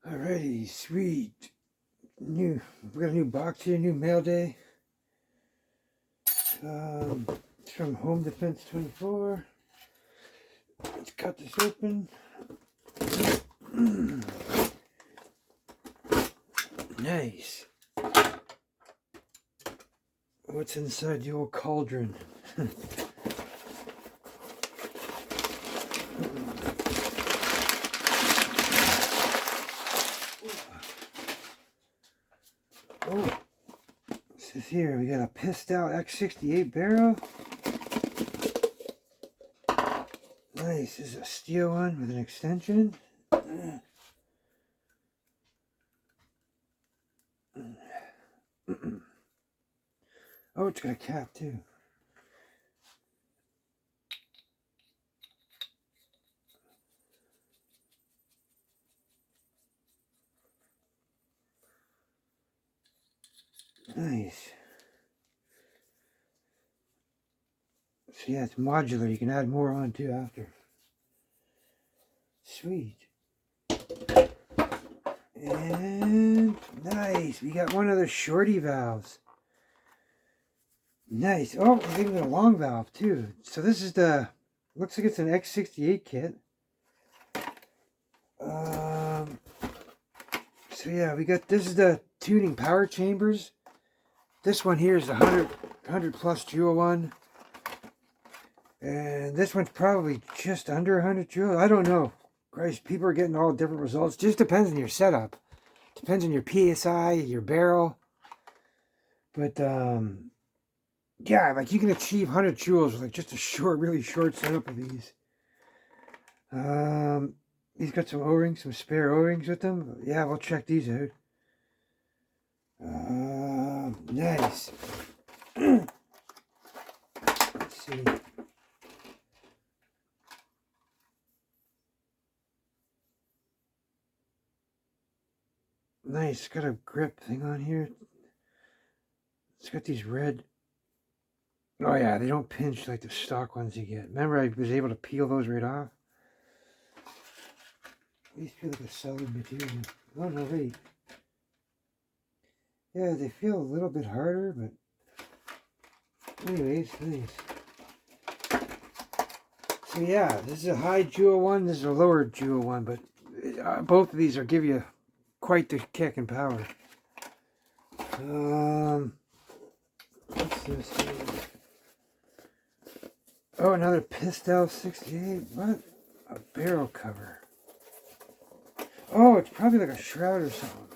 Alrighty, sweet. We got a new box here, new mail day. It's from Home Defense 24. Let's cut this open. Nice. What's inside the old cauldron? Oh, this is here. We got a Pistal X68 barrel. Nice. This is a steel one with an extension. Oh, it's got a cap too. Nice. So yeah, it's modular. You can add more on too after. Sweet. And nice. We got one of the shorty valves. Nice. Oh, there's even a long valve too. So this is the, looks like it's an X68 kit. So yeah, we got, this is the tuning power chambers. This one here is the 100 plus joule one. And this one's probably just under 100 joule. I don't know. Christ, people are getting all different results. Just depends on your setup. Depends on your PSI, your barrel. But yeah, like you can achieve 100 joules with like just a short, really short setup of these. He's got some O-rings, some spare O-rings with them. Yeah, we'll check these out. Nice. Let's see. Nice. It's got a grip thing on here. It's got these red. Oh yeah, they don't pinch like the stock ones you get. Remember, I was able to peel those right off. These feel like a solid material. Oh no, wait. Yeah, they feel a little bit harder, but anyways, nice. So yeah, this is a high joule one, this is a lower joule one, but both of these will give you quite the kick and power. What's this here? Oh, another Pistal 68. What? A barrel cover. Oh, it's probably like a shroud or something.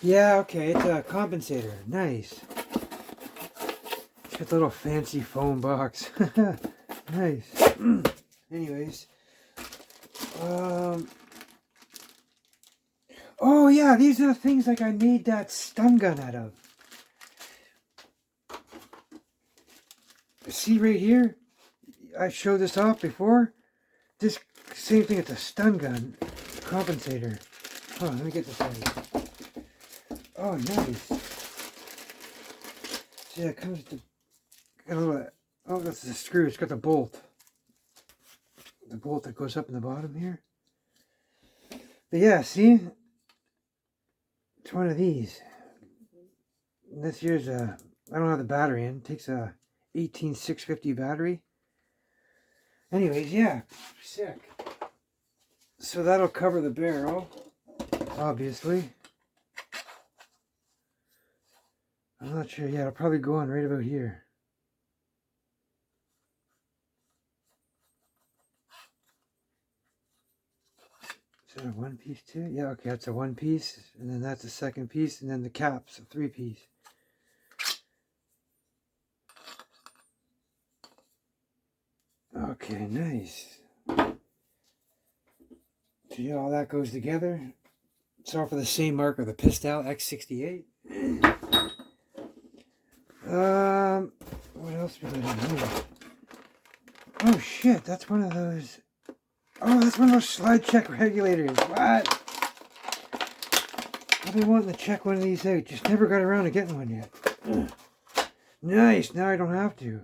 Yeah, okay, it's a compensator. Nice. It's got the little fancy foam box. Nice. Anyways. Oh yeah, these are the things like I made that stun gun out of. See right here? I showed this off before. This same thing, it's a stun gun compensator. Oh, let me get this out. Oh, nice. So yeah, it comes with got a little, oh, that's the screw. It's got the bolt. The bolt that goes up in the bottom here. But yeah, see? It's one of these. This here's a, I don't have the battery in. It takes a 18650 battery. Anyways, yeah, sick. So that'll cover the barrel, obviously. I'm not sure. Yeah, it'll probably go on right about here. Is that a one piece too? Yeah, okay, that's a one piece, and then that's a second piece, and then the cap's a three piece. Okay, nice. So yeah, all that goes together. It's all for the same marker, the Pistal X68. What else we got in here? Oh shit, that's one of those. Oh, that's one of those slide check regulators. What? I've been wanting to check one of these out. Just never got around to getting one yet. Nice, now I don't have to.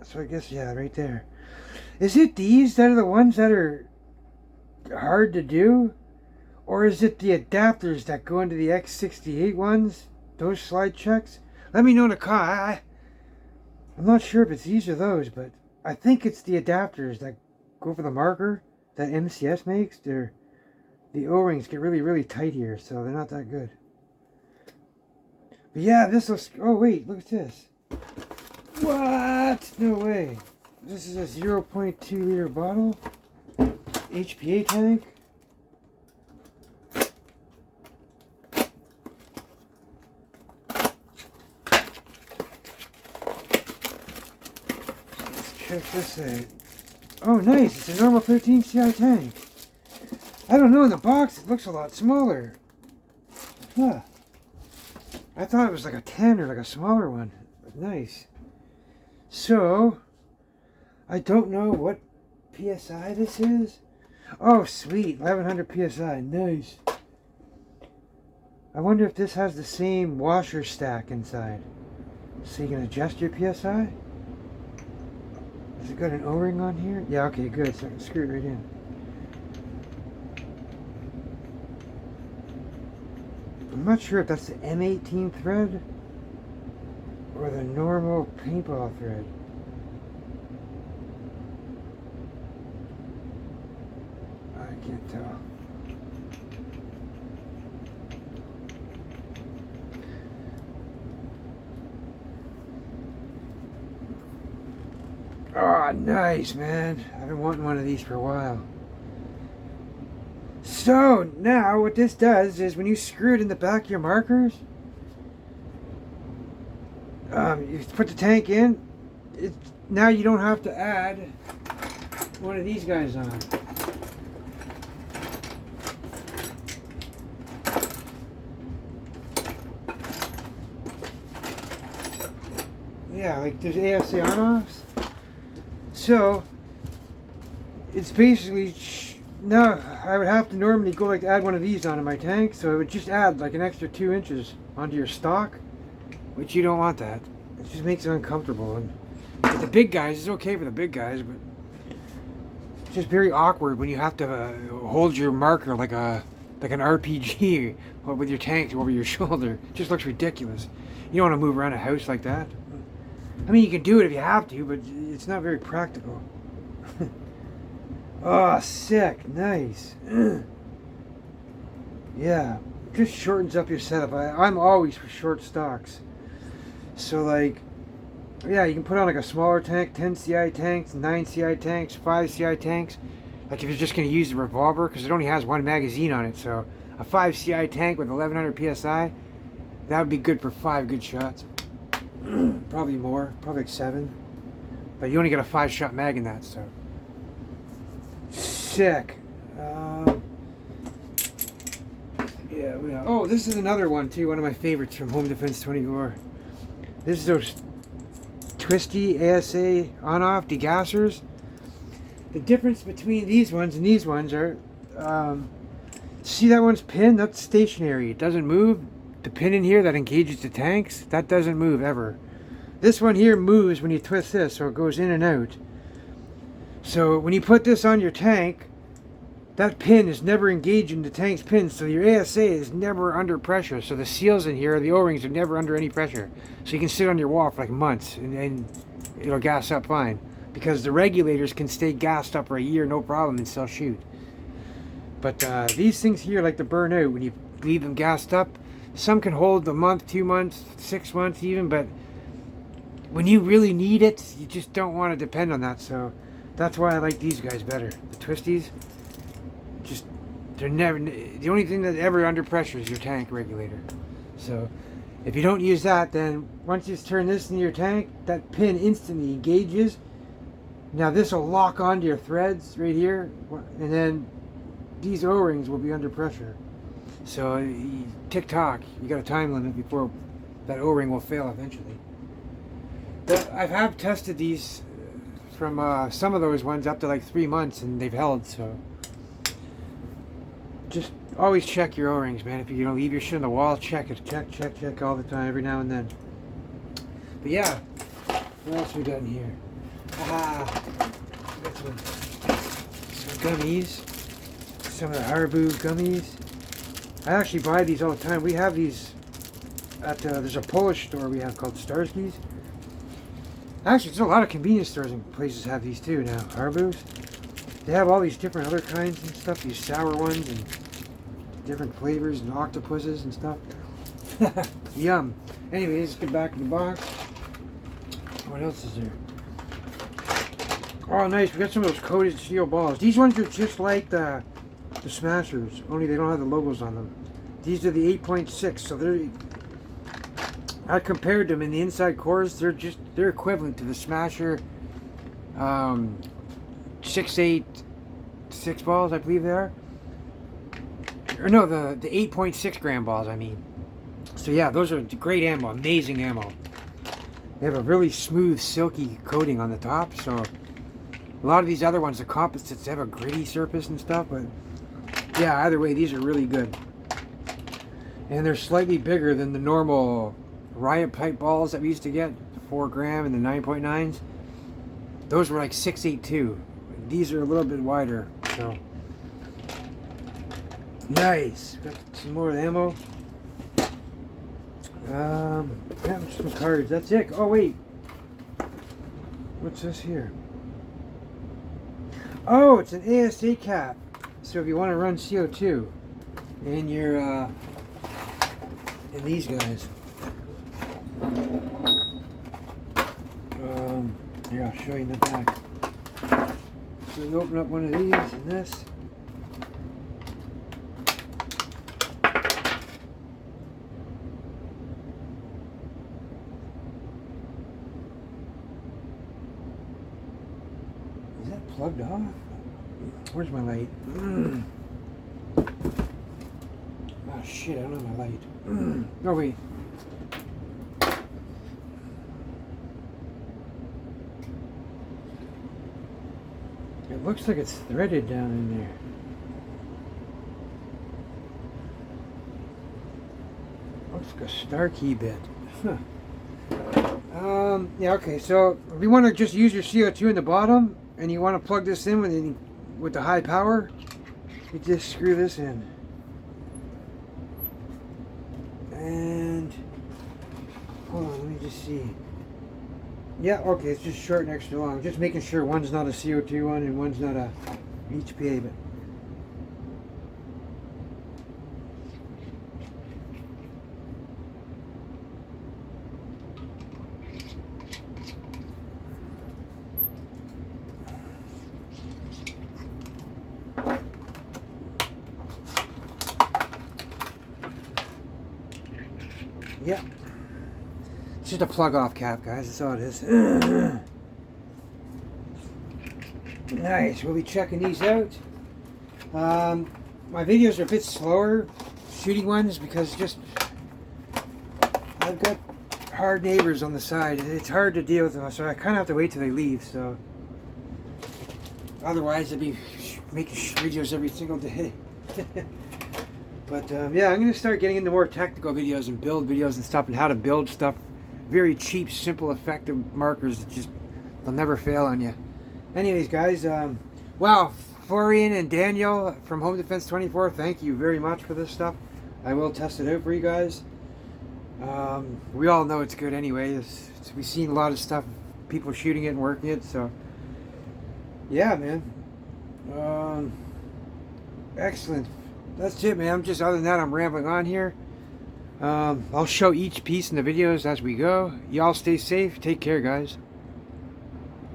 So I guess, yeah, right there. Is it these that are the ones that are hard to do? Or is it the adapters that go into the X68 ones? Those slide checks? Let me know in the comment. I'm not sure if it's these or those, but I think it's the adapters that go for the marker that MCS makes. The O-rings get really, really tight here, so they're not that good. But yeah, this looks... Oh, wait, look at this. What? No way. This is a 0.2 liter bottle. HPA tank. Check this out. Oh, nice. It's a normal 13 CI tank. I don't know. In the box, it looks a lot smaller. Huh. I thought it was like a 10 or like a smaller one. But nice. So, I don't know what PSI this is. Oh, sweet. 1100 PSI. Nice. I wonder if this has the same washer stack inside. So you can adjust your PSI? Has it got an O-ring on here? Yeah, okay, good. So I can screw it right in. I'm not sure if that's the M18 thread or the normal paintball thread. I can't tell. Oh, nice, man. I've been wanting one of these for a while. So, now what this does is when you screw it in the back of your markers, you put the tank in, now you don't have to add one of these guys on. Yeah, like there's ASA on-offs. So, it's basically, now I would have to normally go like add one of these onto my tank, so it would just add like an extra 2 inches onto your stock, which you don't want that. It just makes it uncomfortable. And with the big guys, it's okay for the big guys, but it's just very awkward when you have to hold your marker like an RPG with your tank over your shoulder. It just looks ridiculous. You don't want to move around a house like that. I mean, you can do it if you have to, but it's not very practical. Oh, sick. Nice. Yeah. Just shortens up your setup. I'm always for short stocks. So, like, yeah, you can put on like a smaller tank, 10 CI tanks, 9 CI tanks, 5 CI tanks. Like if you're just going to use the revolver, because it only has one magazine on it. So, a 5 CI tank with 1100 PSI, that would be good for 5 good shots. Probably more, probably like 7. But you only get a 5-shot mag in that, so. Sick. Yeah, oh, this is another one too, one of my favorites from Home Defense 24. This is those twisty ASA on-off degassers. The difference between these ones and these ones are, see that one's pin? That's stationary. It doesn't move. The pin in here that engages the tanks, that doesn't move ever. This one here moves when you twist this, so it goes in and out. So when you put this on your tank, that pin is never engaging the tank's pin, so your ASA is never under pressure. So the seals in here, the O-rings, are never under any pressure. So you can sit on your wall for like months and it'll gas up fine. Because the regulators can stay gassed up for a year, no problem, and still shoot. But these things here like to burn out when you leave them gassed up. Some can hold a month, 2 months, 6 months even, but when you really need it, you just don't want to depend on that. So that's why I like these guys better. The twisties, just, they're never, the only thing that's ever under pressure is your tank regulator. So if you don't use that, then once you turn this into your tank, that pin instantly engages. Now this will lock onto your threads right here, and then these O-rings will be under pressure. So tick-tock, you got a time limit before that O-ring will fail eventually. But I have tested these from some of those ones up to like 3 months, and they've held. So just always check your O-rings, man. If you're gonna leave your shit on the wall, check it. Check all the time, every now and then. But yeah, what else we got in here? Got some gummies. Some of the Haribo gummies. I actually buy these all the time. We have these at there's a Polish store we have called Starsky's. Actually, there's a lot of convenience stores and places have these too now. Haribo's. They have all these different other kinds and stuff. These sour ones and different flavors and octopuses and stuff. Yum. Anyways, let's get back in the box. What else is there? Oh, nice. We got some of those coated steel balls. These ones are just like the Smashers, only they don't have the logos on them. These are the 8.6, so they're. I compared them in the inside cores. They're equivalent to the Smasher 6.86 balls, I believe they are. Or no, the 8.6 gram balls, I mean. So yeah, those are great ammo, amazing ammo. They have a really smooth, silky coating on the top. So a lot of these other ones, the composites, have a gritty surface and stuff. But yeah, either way, these are really good. And they're slightly bigger than the normal riot pipe balls that we used to get, the 4 gram and the 9.9s. Those were like 6.82. These are a little bit wider. So nice. Got some more ammo. Yeah, some cards. That's it. Oh wait, what's this here? Oh, it's an ASA cap. So if you want to run CO2 in your in these guys, here, I'll show you in the back. So you open up one of these and this. Is that plugged off? Where's my light? Oh shit, I don't have my light. Oh wait. It looks like it's threaded down in there. Looks like a star key bit. Huh. Yeah, okay, so if you want to just use your CO2 in the bottom and you want to plug this in with the high power, you just screw this in. And hold on, let me just see. Yeah, okay, it's just short and extra long. Just making sure one's not a CO2 one and one's not a HPA, but yeah. It's just a plug off cap, guys. That's all it is. Nice. We'll be checking these out. My videos are a bit slower shooting ones because just I've got hard neighbors on the side. It's hard to deal with them, so I kind of have to wait till they leave. So otherwise, I'd be making videos every single day. But yeah, I'm going to start getting into more technical videos and build videos and stuff and how to build stuff. Very cheap, simple, effective markers that just, they'll never fail on you. Anyways, guys, wow, Florian and Daniel from Home Defense 24, thank you very much for this stuff. I will test it out for you guys. We all know it's good anyway. We've seen a lot of stuff, people shooting it and working it, so yeah, man. Excellent. That's it, man. Other than that, I'm rambling on here. I'll show each piece in the videos as we go. Y'all stay safe. Take care, guys.